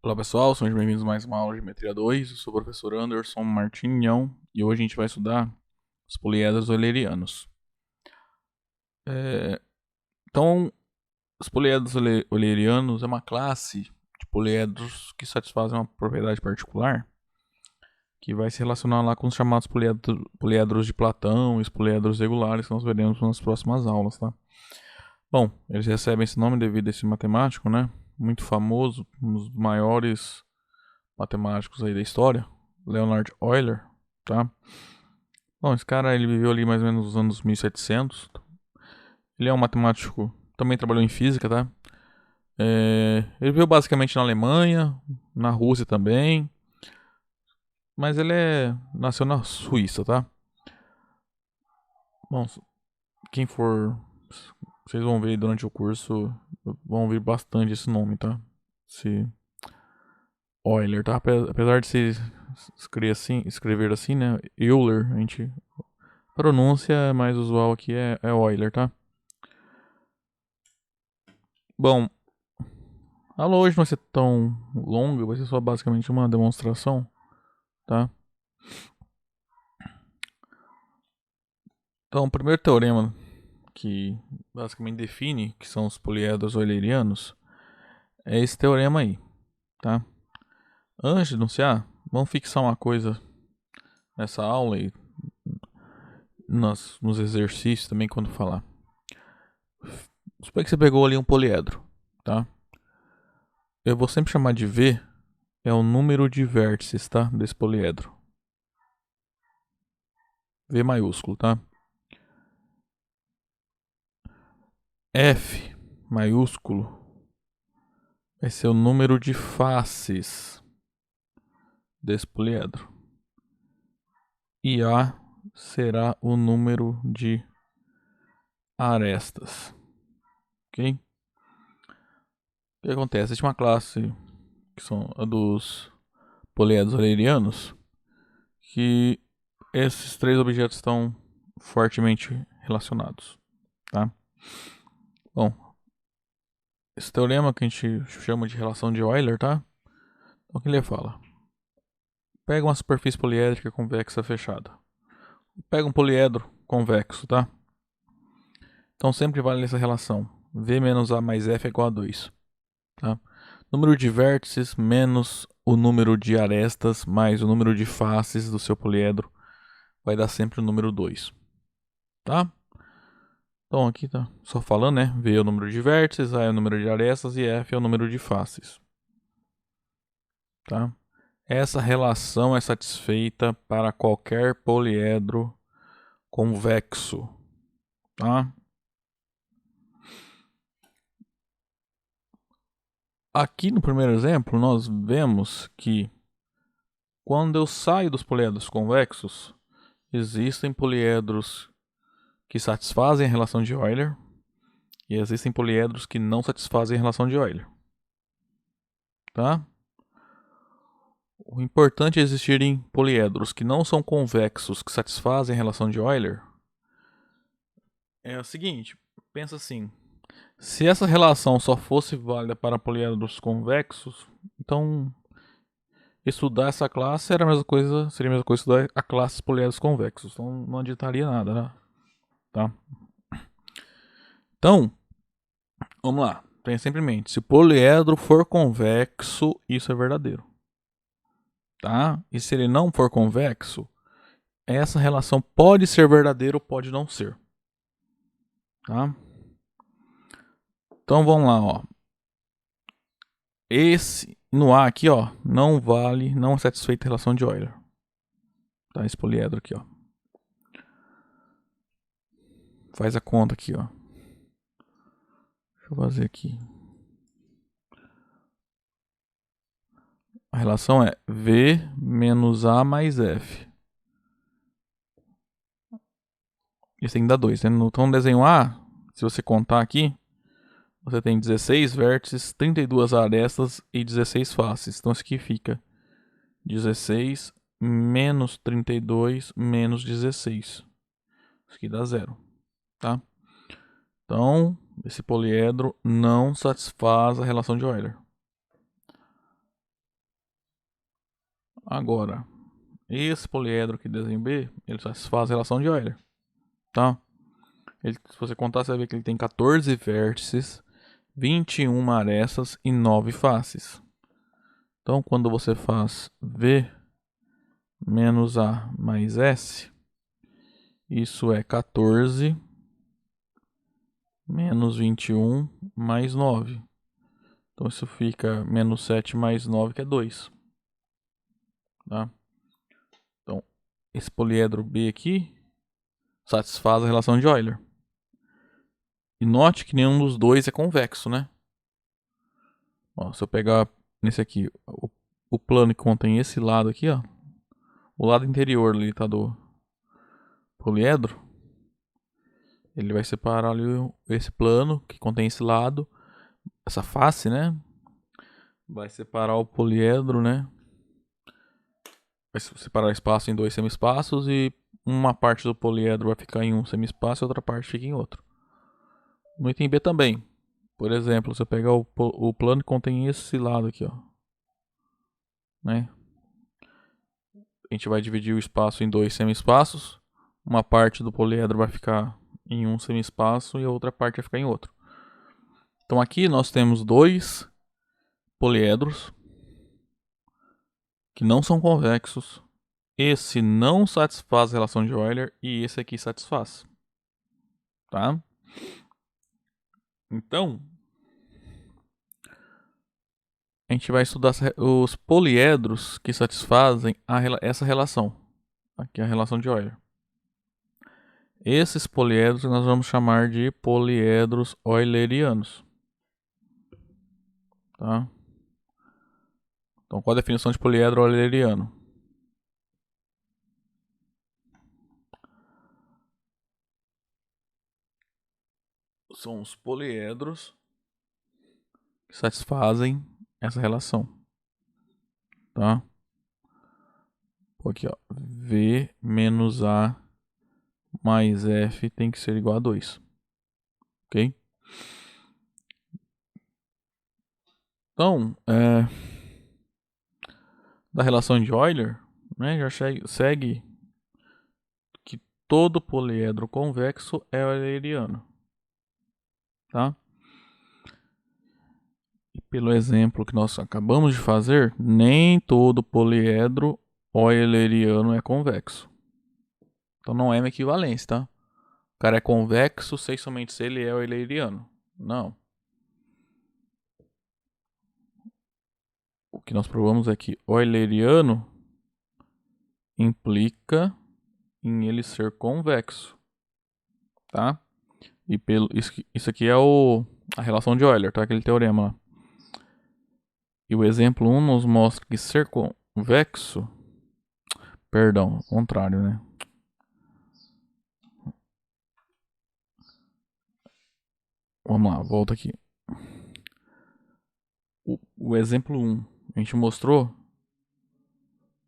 Olá pessoal, sejam bem-vindos a mais uma aula de Geometria 2. Eu sou o professor Anderson Martinhão e hoje a gente vai estudar os poliedros eulerianos. Então, os poliedros eulerianos é uma classe de poliedros que satisfazem uma propriedade particular que vai se relacionar lá com os chamados poliedros de Platão e os poliedros regulares que nós veremos nas próximas aulas, tá? Bom, eles recebem esse nome devido a esse matemático, né? Muito famoso, um dos maiores matemáticos aí da história, Leonhard Euler, tá? Bom, esse cara ele viveu ali mais ou menos nos anos 1700. Ele é um matemático, também trabalhou em física, tá? Ele viveu basicamente na Alemanha, na Rússia também, mas ele nasceu na Suíça, tá? Bom, quem for, vocês vão ver durante o curso, vão ouvir bastante esse nome, tá? Esse Euler, tá? Apesar de se escrever assim, né? Euler, a gente pronúncia mais usual aqui é Euler, tá? Bom, a aula hoje não vai ser tão longa, vai ser só basicamente uma demonstração, tá? Então, o primeiro teorema que basicamente define o que são os poliedros eulerianos é esse teorema aí, tá? Antes de enunciar, vamos fixar uma coisa nessa aula e nos exercícios também quando falar. Suponha que você pegou ali um poliedro, tá? Eu vou sempre chamar de V, é o número de vértices, tá? Desse poliedro. V maiúsculo, tá? F maiúsculo vai ser o número de faces desse poliedro. E A será o número de arestas. Ok? O que acontece? Existe uma classe que são a dos poliedros eulerianos que esses três objetos estão fortemente relacionados, tá? Bom, esse teorema que a gente chama de relação de Euler, tá? Então o que ele fala? Pega uma superfície poliédrica convexa fechada. Pega um poliedro convexo, tá? Então sempre vale essa relação. V menos A mais F é igual a 2. Tá? Número de vértices menos o número de arestas mais o número de faces do seu poliedro vai dar sempre o número 2. Tá? Então aqui tá só falando, né? V é o número de vértices, A é o número de arestas e F é o número de faces. Tá? Essa relação é satisfeita para qualquer poliedro convexo. Tá? Aqui no primeiro exemplo, nós vemos que quando eu saio dos poliedros convexos, existem poliedros que satisfazem a relação de Euler e existem poliedros que não satisfazem a relação de Euler. Tá? O importante é existirem poliedros que não são convexos que satisfazem a relação de Euler. É o seguinte, pensa assim, se essa relação só fosse válida para poliedros convexos, então estudar essa classe era a mesma coisa, seria a mesma coisa estudar a classe poliedros convexos. Então não adiantaria nada, né? Tá? Então, vamos lá. Tenha sempre em mente, se o poliedro for convexo, isso é verdadeiro. Tá? E se ele não for convexo, essa relação pode ser verdadeira ou pode não ser. Tá? Então vamos lá, ó. Esse no A aqui, ó, não vale, não é satisfeita a relação de Euler. Tá? Esse poliedro aqui, ó. Faz a conta aqui, ó. Deixa eu fazer aqui. A relação é V menos A mais F. Isso tem que dar 2, né? Então no desenho A, se você contar aqui, você tem 16 vértices, 32 arestas e 16 faces. Então isso aqui fica 16 menos 32 menos 16. Isso aqui dá 0. Tá? Então, esse poliedro não satisfaz a relação de Euler. Agora, esse poliedro aqui, desenho B, ele satisfaz a relação de Euler, tá? Se você contar, você vai ver que ele tem 14 vértices, 21 arestas e 9 faces. Então, quando você faz V menos A mais S, isso é 14 menos 21 mais 9. Então, isso fica menos 7 mais 9, que é 2. Tá? Então, esse poliedro B aqui satisfaz a relação de Euler. E note que nenhum dos dois é convexo, né? Ó, se eu pegar nesse aqui, o plano que contém esse lado aqui, ó, o lado interior ali, tá, do poliedro, ele vai separar ali esse plano que contém esse lado, essa face, né? Vai separar o poliedro, né? Vai separar o espaço em dois semi-espaços e uma parte do poliedro vai ficar em um semi-espaço e outra parte fica em outro. No item B também. Por exemplo, se eu pegar o plano que contém esse lado aqui, ó, né? A gente vai dividir o espaço em dois semi-espaços. Uma parte do poliedro vai ficar em um semi-espaço e a outra parte vai ficar em outro. Então aqui nós temos dois poliedros que não são convexos. Esse não satisfaz a relação de Euler e esse aqui satisfaz. Tá? Então, a gente vai estudar os poliedros que satisfazem essa relação. Aqui é a relação de Euler. Esses poliedros nós vamos chamar de poliedros eulerianos. Tá? Então, qual a definição de poliedro euleriano? São os poliedros que satisfazem essa relação. Tá? Aqui, ó, V menos A mais F tem que ser igual a 2. Ok? Então, da relação de Euler, né, já segue que todo poliedro convexo é euleriano. Tá? E pelo exemplo que nós acabamos de fazer, nem todo poliedro euleriano é convexo. Então não é uma equivalência, tá? O cara é convexo, sei somente se ele é euleriano. Não. O que nós provamos é que euleriano implica em ele ser convexo, tá? E isso aqui é a relação de Euler, tá? Aquele teorema lá. E o exemplo 1 nos mostra que ser convexo, perdão, o contrário, né? Vamos lá, volta aqui. O exemplo 1, a gente mostrou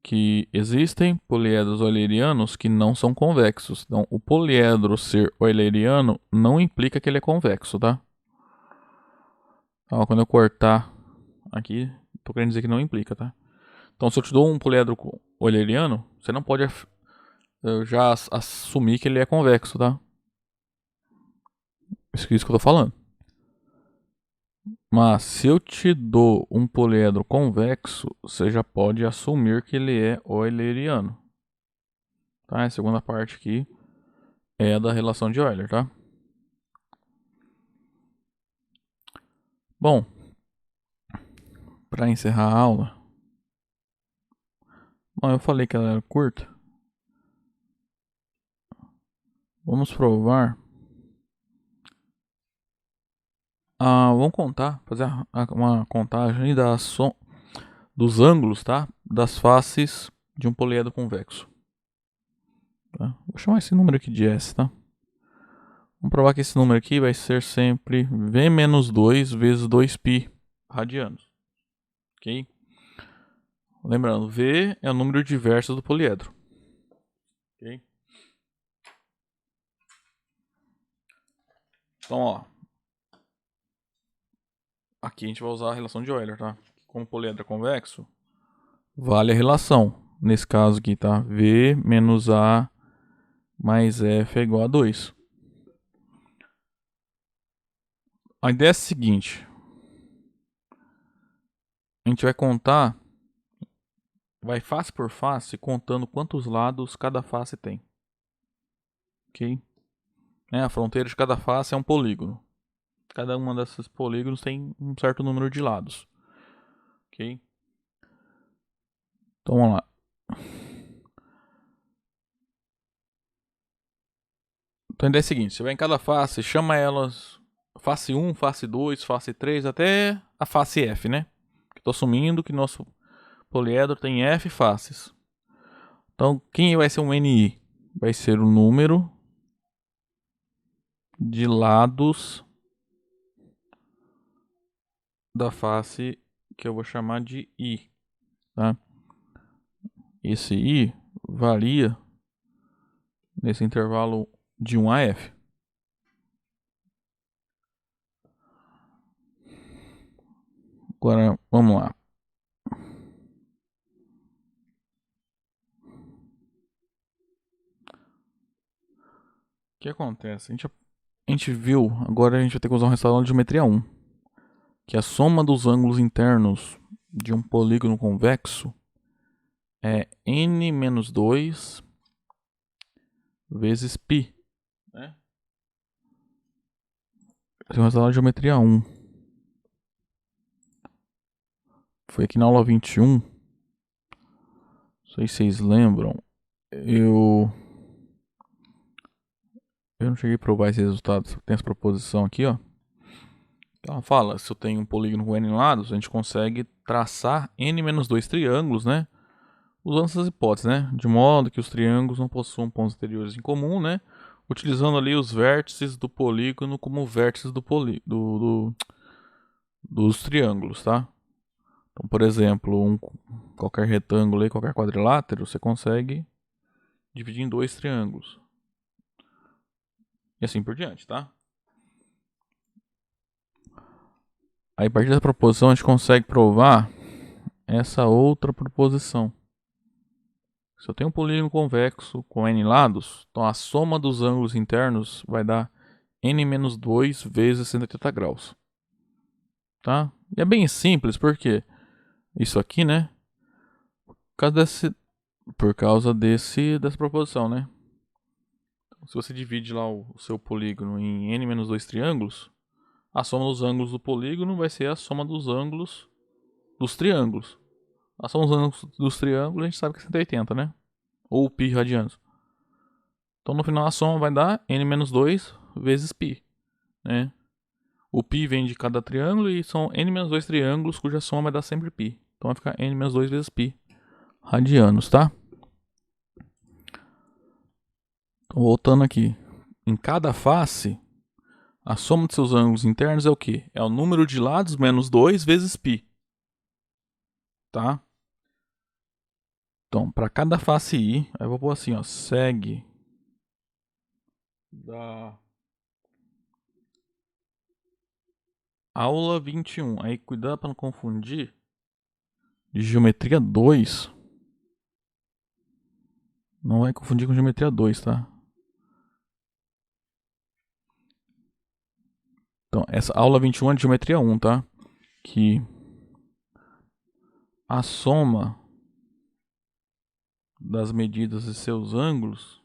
que existem poliedros eulerianos que não são convexos. Então, o poliedro ser euleriano não implica que ele é convexo, tá? Então, quando eu cortar aqui, tô querendo dizer que não implica, tá? Então, se eu te dou um poliedro euleriano, você não pode já assumir que ele é convexo, tá? Isso que eu tô falando. Mas se eu te dou um poliedro convexo, você já pode assumir que ele é euleriano. Tá? A segunda parte aqui é a da relação de Euler, tá? Bom, para encerrar a aula, bom, eu falei que ela era curta. Vamos provar. Vamos contar, fazer uma contagem dos ângulos, tá? Das faces de um poliedro convexo. Tá? Vou chamar esse número aqui de S, tá? Vamos provar que esse número aqui vai ser sempre V menos 2 vezes 2π radianos. Ok? Lembrando, V é o número de vértices do poliedro. Ok? Então, ó. Aqui a gente vai usar a relação de Euler, tá? Como o poliedro é convexo, vale a relação. Nesse caso aqui, tá? V menos A mais F é igual a 2. A ideia é a seguinte. A gente vai contar, vai face por face, contando quantos lados cada face tem. Ok? A fronteira de cada face é um polígono. Cada uma desses polígonos tem um certo número de lados. Ok? Então vamos lá. Então a ideia é a seguinte: você vai em cada face, chama elas face 1, face 2, face 3, até a face F, né? Estou assumindo que nosso poliedro tem F faces. Então quem vai ser um NI? Vai ser o número de lados da face que eu vou chamar de I. Tá? Esse I varia nesse intervalo de 1 a F. Agora, vamos lá. O que acontece? A gente viu, agora a gente vai ter que usar um resultado de geometria 1, que a soma dos ângulos internos de um polígono convexo é n menos 2 vezes π. Né? Esse é o resultado de geometria 1. Foi aqui na aula 21. Não sei se vocês lembram. Eu não cheguei a provar esse resultado. Tem essa proposição aqui, ó. Ela fala, se eu tenho um polígono com n lados, a gente consegue traçar n menos 2 triângulos, né? Usando essas hipóteses, né? De modo que os triângulos não possuam pontos interiores em comum, né? Utilizando ali os vértices do polígono como vértices dos triângulos, tá? Então, por exemplo, qualquer retângulo e qualquer quadrilátero, você consegue dividir em dois triângulos. E assim por diante, tá? Aí, a partir dessa proposição, a gente consegue provar essa outra proposição. Se eu tenho um polígono convexo com n lados, então a soma dos ângulos internos vai dar n menos 2 vezes 180 graus. Tá? E é bem simples, porque isso aqui, né? Por causa dessa proposição, né? Então, se você divide lá o seu polígono em n menos 2 triângulos, a soma dos ângulos do polígono vai ser a soma dos ângulos dos triângulos. A soma dos ângulos dos triângulos a gente sabe que é 180, né? Ou π radianos. Então no final a soma vai dar n menos 2 vezes π, né? O π vem de cada triângulo e são n menos 2 triângulos cuja soma vai dar sempre π. Então vai ficar n menos 2 vezes π radianos, tá? Então, voltando aqui. Em cada face, a soma de seus ângulos internos é o quê? É o número de lados menos 2 vezes π. Tá? Então, para cada face I, eu vou pôr assim, ó, segue da aula 21. Aí, cuidado para não confundir. De geometria 2. Não vai confundir com geometria 2, tá? Então, essa aula 21 é de geometria 1, tá? Que a soma das medidas de seus ângulos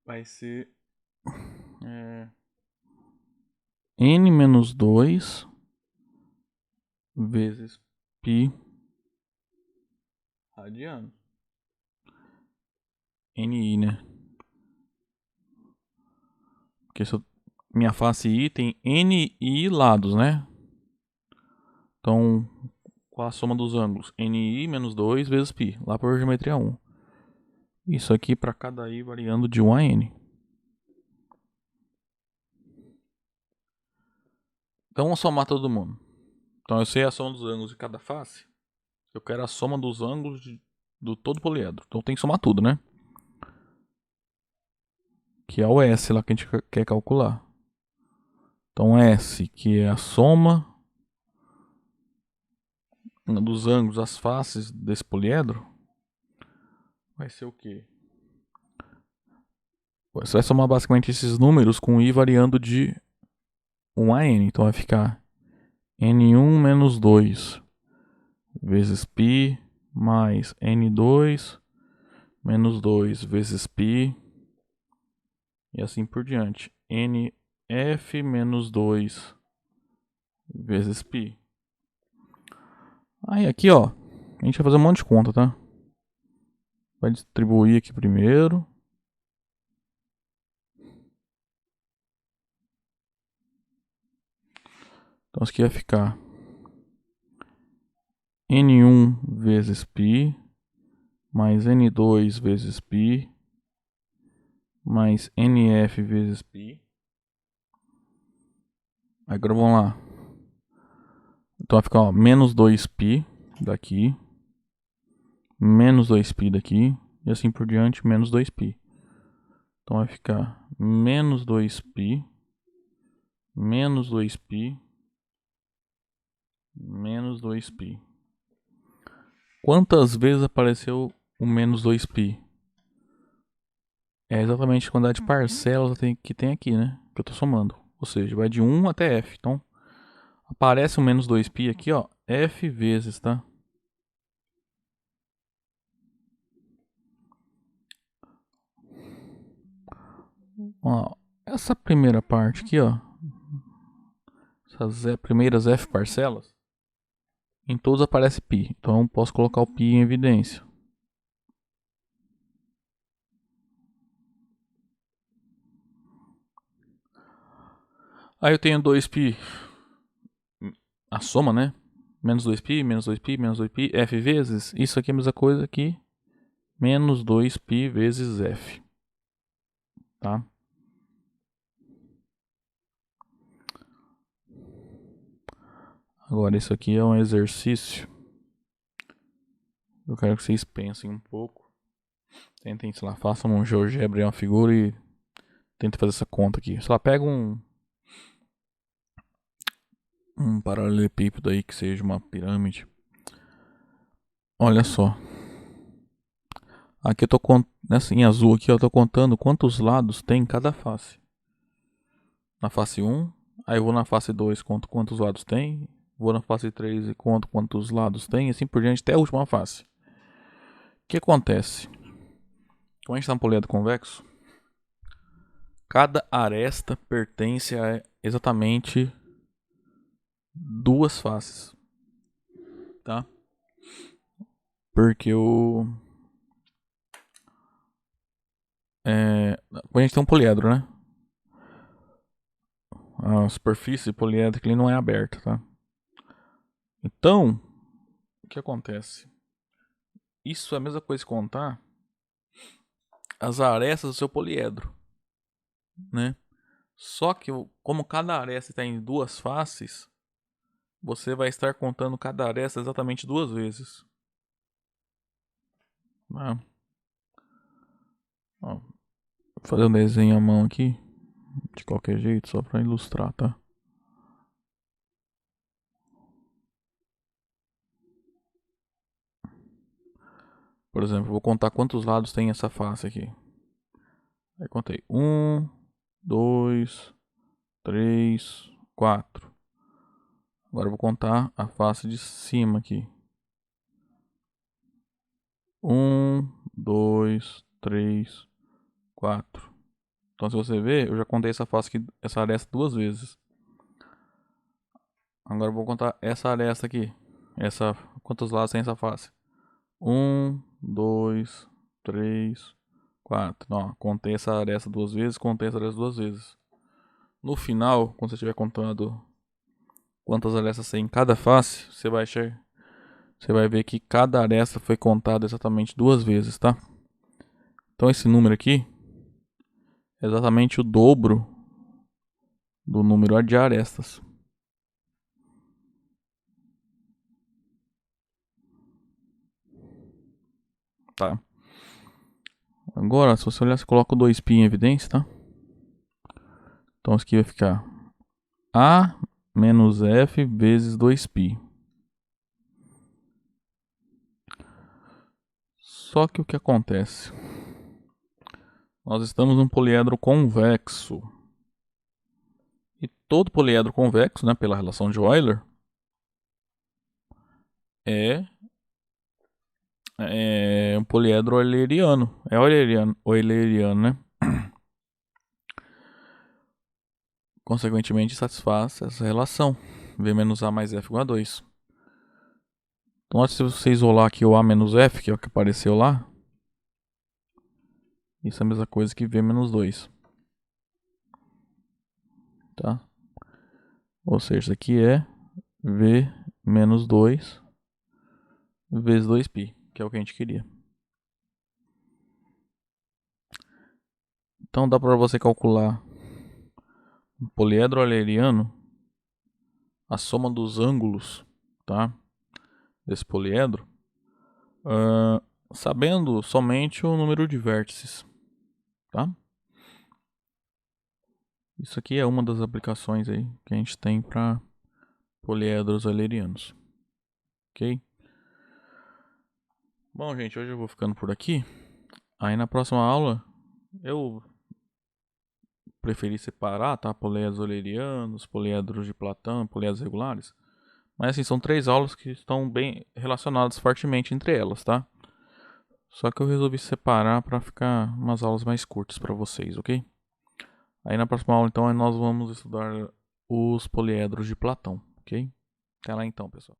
vai ser n menos 2 vezes π radiano. NI, né? Porque minha face I tem NI lados, né? Então, qual a soma dos ângulos? NI menos 2 vezes π, lá por geometria 1. Isso aqui para cada I variando de 1 a N. Então vamos somar todo mundo. Então eu sei a soma dos ângulos de cada face. eu quero a soma dos ângulos do todo poliedro. Então tem que somar tudo, né? Que é o S lá que a gente quer calcular. Então S, que é a soma dos ângulos, as faces desse poliedro, vai ser o quê? Você vai somar basicamente esses números com I variando de 1 a N. Então vai ficar N1 menos 2 vezes π mais N2 menos 2 vezes π e assim por diante. NF menos 2 vezes π. Aí aqui, ó, a gente vai fazer um monte de conta, tá? Vai distribuir aqui primeiro. Então isso aqui vai ficar N1 vezes π mais N2 vezes π mais NF vezes π. Agora vamos lá. Então vai ficar, ó, menos 2π daqui, menos 2π daqui, e assim por diante, menos 2π. Então vai ficar menos 2π, menos 2π, menos 2π. Quantas vezes apareceu o menos 2π? É exatamente a quantidade de parcelas que tem aqui, né? Que eu estou somando. Ou seja, vai de 1 até f. Então, aparece o menos 2π aqui, ó, f vezes, tá? Ó, essa primeira parte aqui, ó, essas primeiras f parcelas, em todos aparece π. Então, eu posso colocar o π em evidência. Aí eu tenho 2π, a soma, né? Menos 2π, menos 2π, menos 2π, f vezes. Isso aqui é a mesma coisa aqui. Menos 2π vezes f. Tá? Agora, isso aqui é um exercício. Eu quero que vocês pensem um pouco. Tentem, sei lá, façam um GeoGebra e uma figura e tentem fazer essa conta aqui. Sei lá, pega um paralelepípedo aí que seja uma pirâmide. Olha só. Aqui eu tô nessa em azul aqui eu tô contando quantos lados tem cada face. Na face 1, aí eu vou na face 2, conto quantos lados tem. Vou na face 3 e conto quantos lados tem, e assim por diante até a última face. O que acontece? Como a gente está no poliedro convexo, cada aresta pertence a exatamente duas faces, tá? Porque quando a gente tem um poliedro, né? A superfície poliédrica ele não é aberta, tá? Então, o que acontece? Isso é a mesma coisa que contar as arestas do seu poliedro, né? Só que como cada aresta está em duas faces, você vai estar contando cada aresta exatamente duas vezes. Né? Ó, vou fazer um desenho à mão aqui, de qualquer jeito, só para ilustrar, tá? Por exemplo, vou contar quantos lados tem essa face aqui. Aí contei 1, 2, 3, 4. Agora eu vou contar a face de cima aqui. 1, 2, 3, 4. Então se você ver, eu já contei essa face aqui, essa aresta duas vezes. Agora eu vou contar essa aresta aqui. Quantos lados tem essa face? 1, 2, 3, 4. Não, contei essa aresta duas vezes, contei essa aresta duas vezes. No final, quando você estiver contando quantas arestas tem em cada face, você vai ver que cada aresta foi contada exatamente duas vezes, tá? Então esse número aqui é exatamente o dobro do número de arestas. Tá. Agora, se você olhar, você coloca o 2π em evidência, tá? Então isso aqui vai ficar A menos F vezes 2π. Só que o que acontece? Nós estamos num poliedro convexo. E todo poliedro convexo, né, pela relação de Euler, é um poliedro euleriano. É euleriano, né? Consequentemente, satisfaz essa relação. V menos A mais F igual a 2. Então, se você isolar aqui o A menos F, que é o que apareceu lá, isso é a mesma coisa que V menos 2. Tá? Ou seja, isso aqui é V menos 2 vezes 2π, que é o que a gente queria. Então dá para você calcular um poliedro euleriano, a soma dos ângulos, tá, desse poliedro, sabendo somente o número de vértices, tá? Isso aqui é uma das aplicações aí que a gente tem para poliedros eulerianos, ok? Bom, gente, hoje eu vou ficando por aqui. Aí na próxima aula eu preferi separar, tá? Poliedros eulerianos, poliedros de Platão, poliedros regulares. Mas assim, são 3 aulas que estão bem relacionadas fortemente entre elas, tá? Só que eu resolvi separar para ficar umas aulas mais curtas para vocês, ok? Aí na próxima aula, então, nós vamos estudar os poliedros de Platão, ok? Até lá então, pessoal.